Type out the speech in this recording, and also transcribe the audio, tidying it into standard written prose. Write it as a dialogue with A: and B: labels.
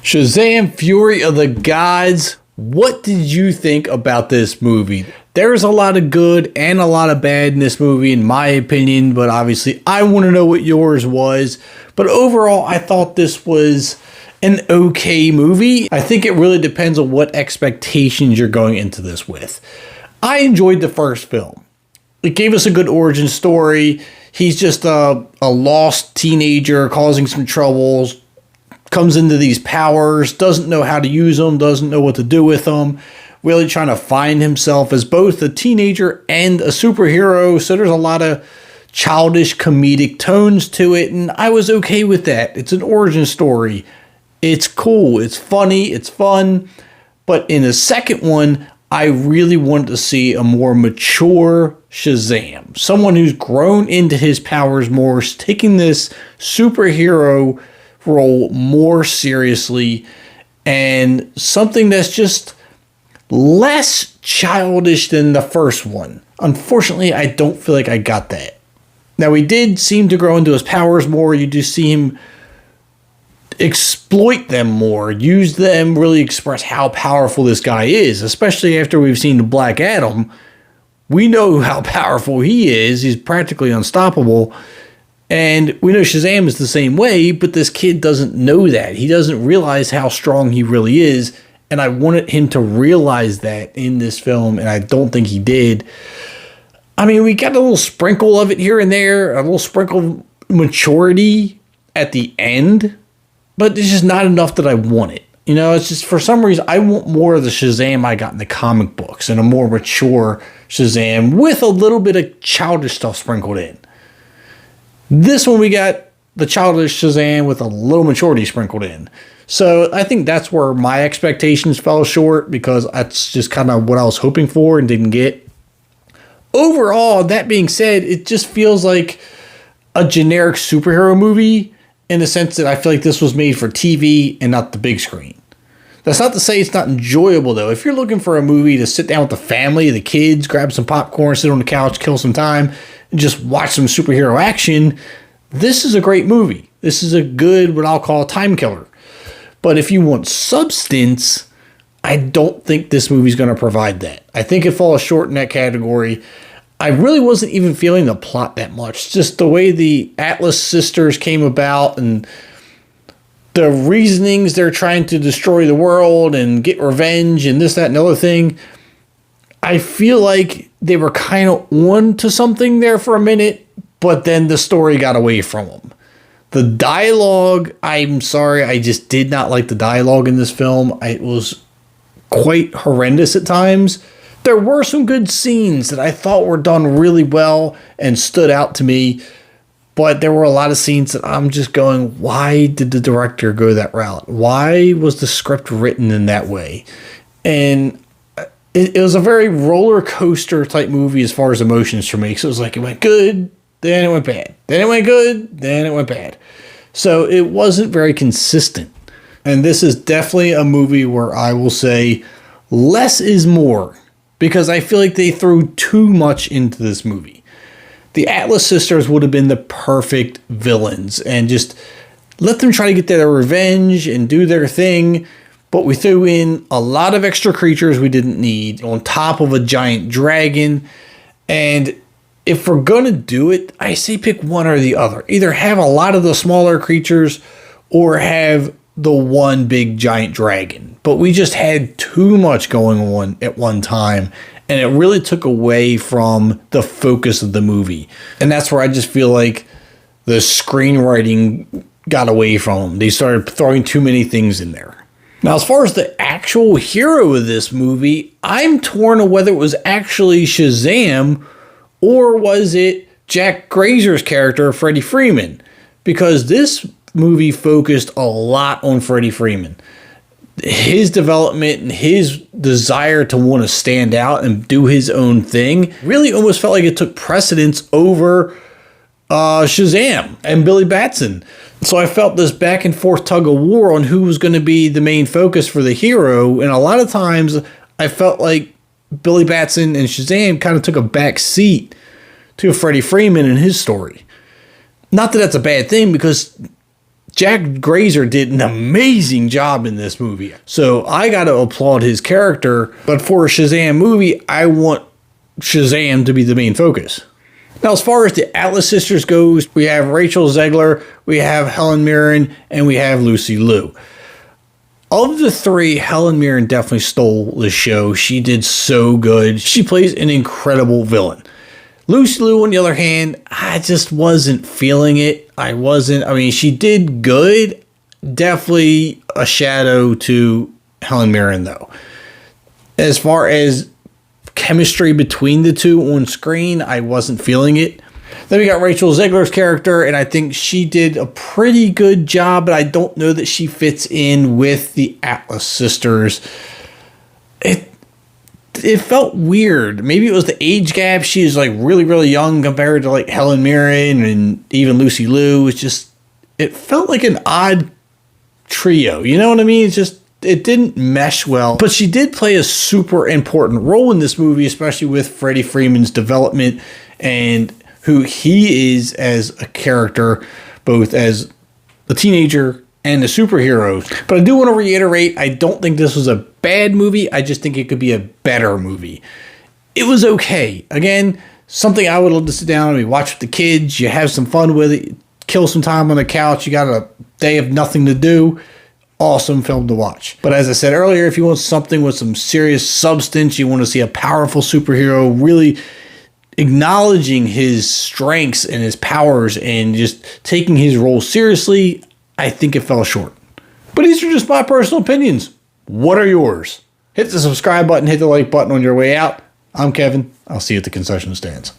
A: Shazam Fury of the Gods. What did you think about this movie? There's a lot of good and a lot of bad in this movie, in my opinion, but obviously I want to know what yours was. But overall, I thought this was an okay movie. I think it really depends on what expectations you're going into this with. I enjoyed the first film. It gave us a good origin story. He's just a lost teenager causing some troubles, comes into these powers, doesn't know how to use them, doesn't know what to do with them, really trying to find himself as both a teenager and a superhero. So there's a lot of childish comedic tones to it, and I was okay with that. It's an origin story. It's cool, it's funny, it's fun. But in the second one, I really wanted to see a more mature Shazam. Someone who's grown into his powers more, taking this superhero role more seriously, and something that's just less childish than the first one. Unfortunately, I don't feel like I got that. Now, he did seem to grow into his powers more. You do see him exploit them more, use them, really express how powerful this guy is, especially after we've seen the Black Adam. We know how powerful he is. He's practically unstoppable. And we know Shazam is the same way, but this kid doesn't know that. He doesn't realize how strong he really is. And I wanted him to realize that in this film, and I don't think he did. I mean, we got a little sprinkle of it here and there, a little sprinkle of maturity at the end, but it's just not enough that I wanted. You know, it's just, for some reason, I want more of the Shazam I got in the comic books, and a more mature Shazam with a little bit of childish stuff sprinkled in. This one, we got the childish Shazam with a little maturity sprinkled in. So I think that's where my expectations fell short, because that's just kind of what I was hoping for and didn't get. Overall, that being said, it just feels like a generic superhero movie, in the sense that I feel like this was made for TV and not the big screen. That's not to say it's not enjoyable, though. If you're looking for a movie to sit down with the family, the kids, grab some popcorn, sit on the couch, kill some time, and just watch some superhero action, this is a great movie. This is a good, what I'll call, time killer. But if you want substance, I don't think this movie's going to provide that. I think it falls short in that category. I really wasn't even feeling the plot that much. Just the way the Atlas sisters came about and the reasonings they're trying to destroy the world and get revenge and this, that, and the other thing. I feel like they were kind of on to something there for a minute, but then the story got away from them. The dialogue, I'm sorry, I just did not like the dialogue in this film. It was quite horrendous at times. There were some good scenes that I thought were done really well and stood out to me, but there were a lot of scenes that I'm just going, why did the director go that route? Why was the script written in that way? And it was a very roller coaster type movie as far as emotions for me. So it was like, it went good, then it went bad. Then it went good, then it went bad. So it wasn't very consistent. And this is definitely a movie where I will say less is more, because I feel like they threw too much into this movie. The Atlas sisters would have been the perfect villains, and just let them try to get their revenge and do their thing. But we threw in a lot of extra creatures we didn't need on top of a giant dragon. And if we're going to do it, I say pick one or the other. Either have a lot of the smaller creatures or have the one big giant dragon. But we just had too much going on at one time, and it really took away from the focus of the movie. And that's where I just feel like the screenwriting got away from them. They started throwing too many things in there. Now, as far as the actual hero of this movie, I'm torn on whether it was actually Shazam or was it Jack Grazer's character, Freddie Freeman, because this movie focused a lot on Freddie Freeman. His development and his desire to want to stand out and do his own thing really almost felt like it took precedence over Shazam and Billy Batson. So I felt this back and forth tug of war on who was going to be the main focus for the hero. And a lot of times I felt like Billy Batson and Shazam kind of took a back seat to Freddie Freeman and his story. Not that that's a bad thing, because Jack Grazer did an amazing job in this movie. So I got to applaud his character. But for a Shazam movie, I want Shazam to be the main focus. Now, as far as the Atlas sisters goes, we have Rachel Zegler, we have Helen Mirren, and we have Lucy Liu. Of the three, Helen Mirren definitely stole the show. She did so good. She plays an incredible villain. Lucy Liu, on the other hand, I just wasn't feeling it. I mean, she did good. Definitely a shadow to Helen Mirren, though. As far as chemistry between the two on screen, I wasn't feeling it. Then we got Rachel Zegler's character, and I think she did a pretty good job, but I don't know that she fits in with the Atlas sisters. It felt weird. Maybe it was the age gap. She is like really, really young compared to like Helen Mirren and even Lucy Liu. It felt like an odd trio. You know what I mean? It didn't mesh well. But she did play a super important role in this movie, especially with Freddie Freeman's development and who he is as a character, both as a teenager and a superhero. But I do want to reiterate, I don't think this was a bad movie. I just think it could be a better movie. It was okay. Again, something I would love to sit down and watch with the kids. You have some fun with it. Kill some time on the couch. You got a day of nothing to do. Awesome film to watch. But as I said earlier, if you want something with some serious substance, you want to see a powerful superhero really acknowledging his strengths and his powers and just taking his role seriously, I think it fell short. But these are just my personal opinions. What are yours? Hit the subscribe button, hit the like button on your way out. I'm Kevin. I'll see you at the concession stands.